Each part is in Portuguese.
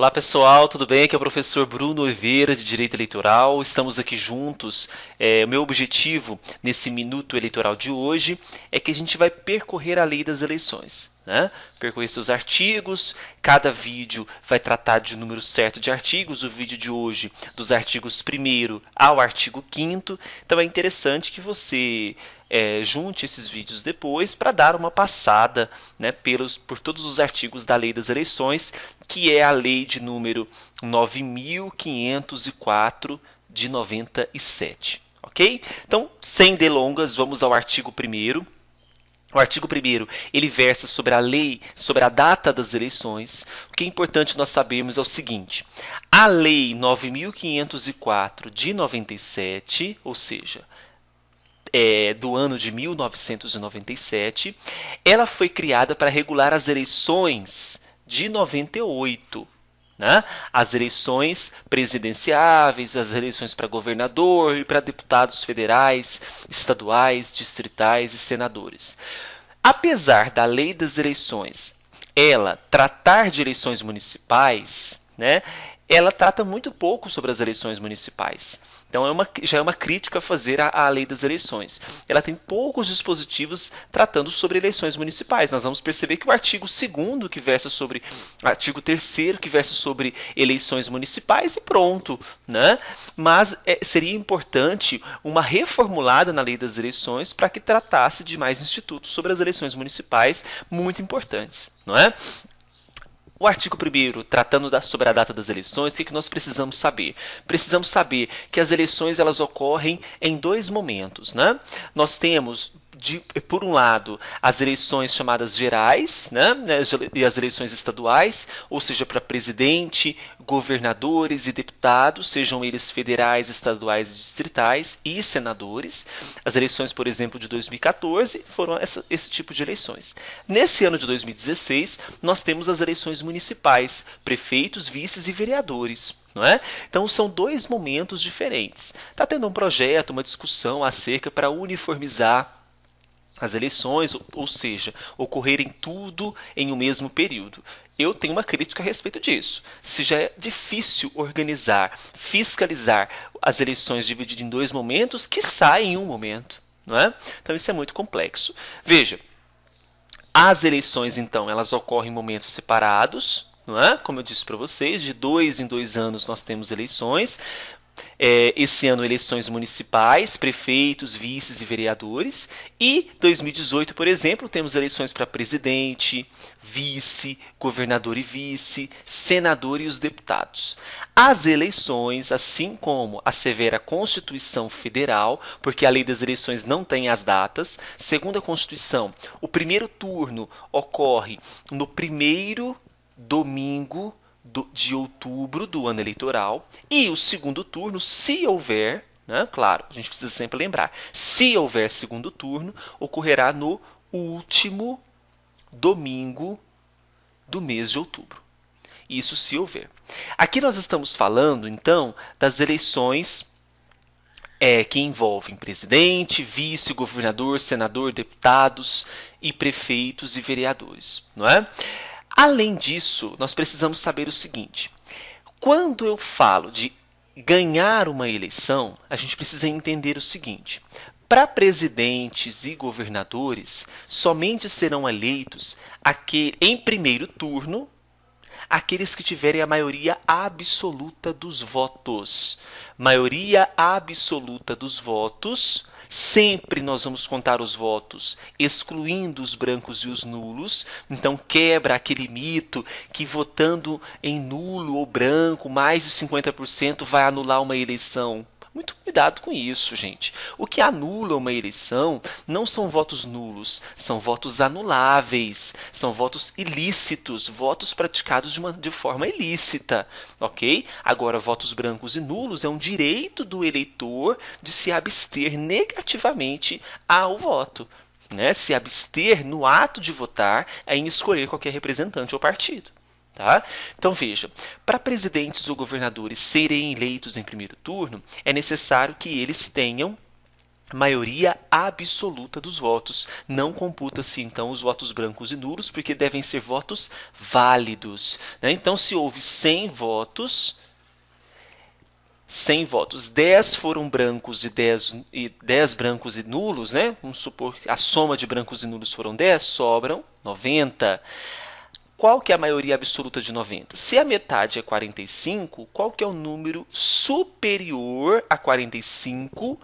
Olá pessoal, tudo bem? Aqui é o professor Bruno Oliveira de Direito Eleitoral. Estamos aqui juntos. O meu objetivo nesse minuto eleitoral de hoje é que a gente vai percorrer a lei das eleições, né? Percorrer seus artigos. Cada vídeo vai tratar de um número certo de artigos. O vídeo de hoje dos artigos 1º ao artigo 5º. Então é interessante que você junte esses vídeos depois para dar uma passada, né, por todos os artigos da Lei das Eleições, que é a lei de número 9.504 de 97, ok? Então, sem delongas, vamos ao artigo 1º. O artigo 1º, ele versa sobre a lei, sobre a data das eleições. O que é importante nós sabermos é o seguinte: a lei 9.504 de 97, ou seja, do ano de 1997, ela foi criada para regular as eleições de 98. Né? As eleições presidenciáveis, as eleições para governador e para deputados federais, estaduais, distritais e senadores. Apesar da lei das eleições ela tratar de eleições municipais, né, ela trata muito pouco sobre as eleições municipais. Então já é uma crítica a fazer à lei das eleições. Ela tem poucos dispositivos tratando sobre eleições municipais. Nós vamos perceber que o artigo 2º, que versa sobre artigo 3º, que versa sobre eleições municipais, e pronto, né? Mas seria importante uma reformulada na lei das eleições para que tratasse de mais institutos sobre as eleições municipais muito importantes, não é? O artigo 1º, tratando sobre a data das eleições, o que nós precisamos saber? Precisamos saber que as eleições elas ocorrem em dois momentos, né? Nós temos, por um lado, as eleições chamadas gerais, né? E as eleições estaduais, ou seja, para presidente, governadores e deputados, sejam eles federais, estaduais e distritais, e senadores. As eleições, por exemplo, de 2014 foram esse tipo de eleições. Nesse ano de 2016, nós temos as eleições municipais, prefeitos, vices e vereadores. Não é? Então são dois momentos diferentes. Está tendo um projeto, uma discussão acerca para uniformizar as eleições, ou seja, ocorrerem tudo em um mesmo período. Eu tenho uma crítica a respeito disso. Se já é difícil organizar, fiscalizar as eleições divididas em dois momentos, que saem em um momento, não é? Então isso é muito complexo. Veja, as eleições então elas ocorrem em momentos separados, não é? Como eu disse para vocês, de 2 em 2 anos nós temos eleições. Esse ano eleições municipais, prefeitos, vices e vereadores, e 2018, por exemplo, temos eleições para presidente, vice, governador e vice, senador e os deputados. As eleições, assim como a severa Constituição Federal, porque a lei das eleições não tem as datas, segundo a Constituição, o primeiro turno ocorre no primeiro domingo de outubro do ano eleitoral, e o segundo turno, se houver, né, claro, a gente precisa sempre lembrar, se houver segundo turno, ocorrerá no último domingo do mês de outubro. Isso se houver. Aqui nós estamos falando, então, das eleições que envolvem presidente, vice, governador, senador, deputados e prefeitos e vereadores, não é? Além disso, nós precisamos saber o seguinte: quando eu falo de ganhar uma eleição, a gente precisa entender o seguinte: para presidentes e governadores, somente serão eleitos em primeiro turno aqueles que tiverem a maioria absoluta dos votos. Maioria absoluta dos votos. Sempre nós vamos contar os votos excluindo os brancos e os nulos. Então quebra aquele mito que votando em nulo ou branco mais de 50% vai anular uma eleição. Muito cuidado com isso, gente. O que anula uma eleição não são votos nulos, são votos anuláveis, são votos ilícitos, votos praticados de forma ilícita, ok? Agora, votos brancos e nulos é um direito do eleitor de se abster negativamente ao voto. Né? Se abster no ato de votar é em escolher qualquer representante ou partido. Tá? Então veja, para presidentes ou governadores serem eleitos em primeiro turno, é necessário que eles tenham maioria absoluta dos votos. Não computa-se, então, os votos brancos e nulos, porque devem ser votos válidos, né? Então, se houve 100 votos, 10 foram brancos e 10 brancos e nulos, né? Vamos supor que a soma de brancos e nulos foram 10, sobram 90. Qual que é a maioria absoluta de 90? Se a metade é 45, qual que é o número superior a 45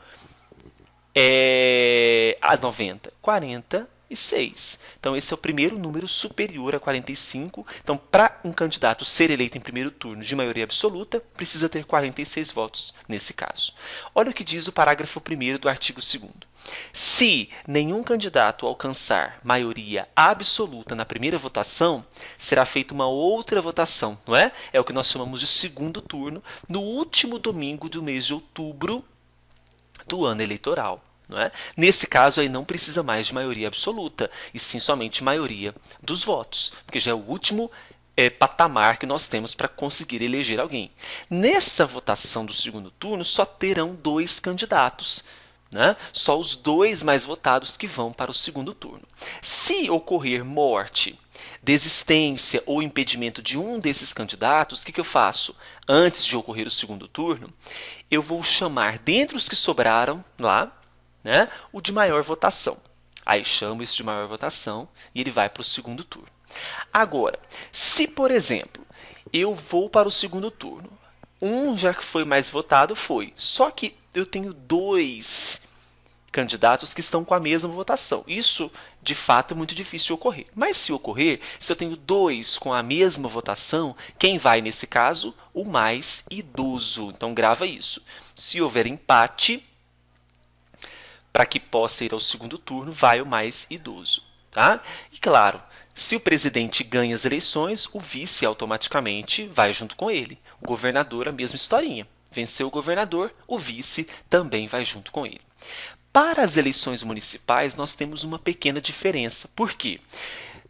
a 90? 46. Então, esse é o primeiro número superior a 45. Então, para um candidato ser eleito em primeiro turno de maioria absoluta, precisa ter 46 votos nesse caso. Olha o que diz o parágrafo 1º do artigo 2º. Se nenhum candidato alcançar maioria absoluta na primeira votação, será feita uma outra votação, não é? É o que nós chamamos de segundo turno, no último domingo do mês de outubro do ano eleitoral. Não é? Nesse caso, aí não precisa mais de maioria absoluta, e sim somente maioria dos votos, porque já é o último patamar que nós temos para conseguir eleger alguém. Nessa votação do segundo turno, só terão 2 candidatos. Né? Só os 2 mais votados que vão para o segundo turno. Se ocorrer morte, desistência ou impedimento de um desses candidatos, o que eu faço? Antes de ocorrer o segundo turno, eu vou chamar dentre os que sobraram lá, né, o de maior votação. Aí chamo esse de maior votação e ele vai para o segundo turno. Agora, se por exemplo, eu vou para o segundo turno, já que foi mais votado foi, só que eu tenho 2 candidatos que estão com a mesma votação. Isso, de fato, é muito difícil de ocorrer. Mas se ocorrer, se eu tenho 2 com a mesma votação, quem vai nesse caso? O mais idoso. Então grava isso. Se houver empate, para que possa ir ao segundo turno, vai o mais idoso. Tá? E claro, se o presidente ganha as eleições, o vice automaticamente vai junto com ele. O governador, a mesma historinha. Venceu o governador, o vice também vai junto com ele. Para as eleições municipais, nós temos uma pequena diferença. Por quê?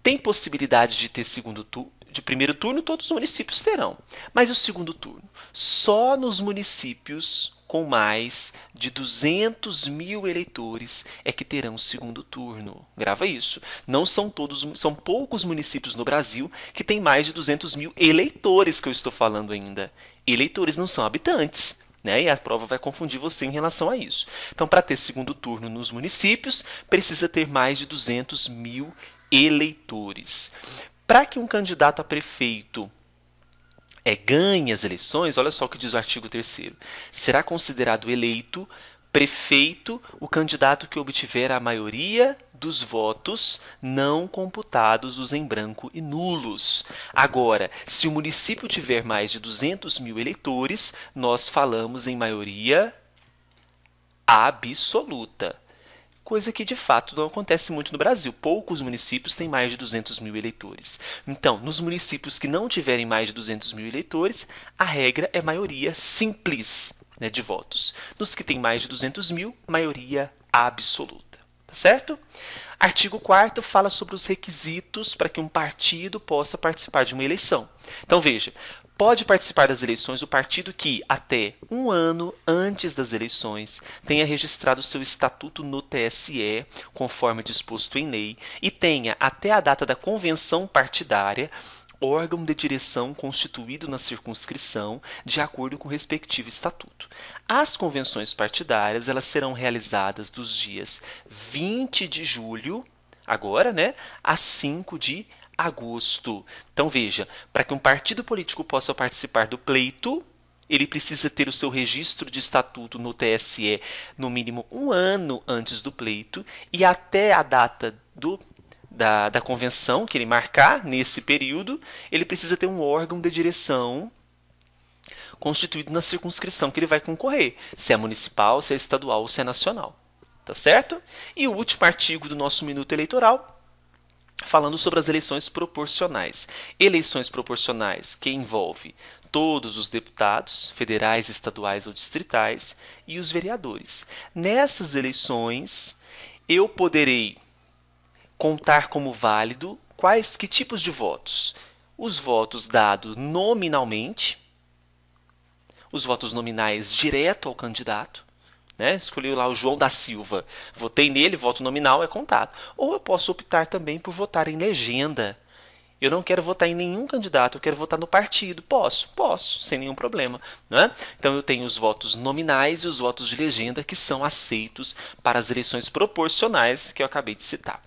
Tem possibilidade de ter segundo turno. De primeiro turno, todos os municípios terão. Mas o segundo turno, só nos municípios com mais de 200 mil eleitores é que terão o segundo turno. Grava isso. Não são todos, são poucos municípios no Brasil que têm mais de 200 mil eleitores que eu estou falando ainda. Eleitores não são habitantes. Né? E a prova vai confundir você em relação a isso. Então, para ter segundo turno nos municípios, precisa ter mais de 200 mil eleitores. Para que um candidato a prefeito ganhe as eleições, olha só o que diz o artigo 3º. Será considerado eleito prefeito o candidato que obtiver a maioria dos votos não computados os em branco e nulos. Agora, se o município tiver mais de 200 mil eleitores, nós falamos em maioria absoluta. Coisa que de fato não acontece muito no Brasil. Poucos municípios têm mais de 200 mil eleitores. Então, nos municípios que não tiverem mais de 200 mil eleitores, a regra é maioria simples, né, de votos. Nos que têm mais de 200 mil, maioria absoluta. Tá certo? Artigo 4º fala sobre os requisitos para que um partido possa participar de uma eleição. Então, veja, pode participar das eleições o partido que, até um ano antes das eleições, tenha registrado seu estatuto no TSE, conforme disposto em lei, e tenha, até a data da convenção partidária, órgão de direção constituído na circunscrição, de acordo com o respectivo estatuto. As convenções partidárias elas serão realizadas dos dias 20 de julho, agora, né, a 5 de agosto. Então veja, para que um partido político possa participar do pleito, ele precisa ter o seu registro de estatuto no TSE no mínimo um ano antes do pleito e até a data da convenção que ele marcar nesse período, ele precisa ter um órgão de direção constituído na circunscrição que ele vai concorrer, se é municipal, se é estadual ou se é nacional. Tá certo? E o último artigo do nosso Minuto Eleitoral, falando sobre as eleições proporcionais. Eleições proporcionais que envolve todos os deputados, federais, estaduais ou distritais, e os vereadores. Nessas eleições, eu poderei contar como válido que tipos de votos? Os votos dados nominalmente, os votos nominais direto ao candidato, né? Escolhi lá o João da Silva, votei nele, voto nominal é contado. Ou eu posso optar também por votar em legenda. Eu não quero votar em nenhum candidato, eu quero votar no partido. Posso, sem nenhum problema. Né? Então eu tenho os votos nominais e os votos de legenda que são aceitos para as eleições proporcionais que eu acabei de citar.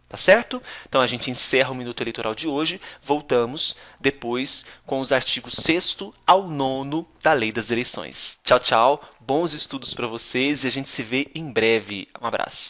Tá certo? Então a gente encerra o Minuto Eleitoral de hoje. Voltamos depois com os artigos 6º ao 9º da Lei das Eleições. Tchau, tchau. Bons estudos para vocês e a gente se vê em breve. Um abraço.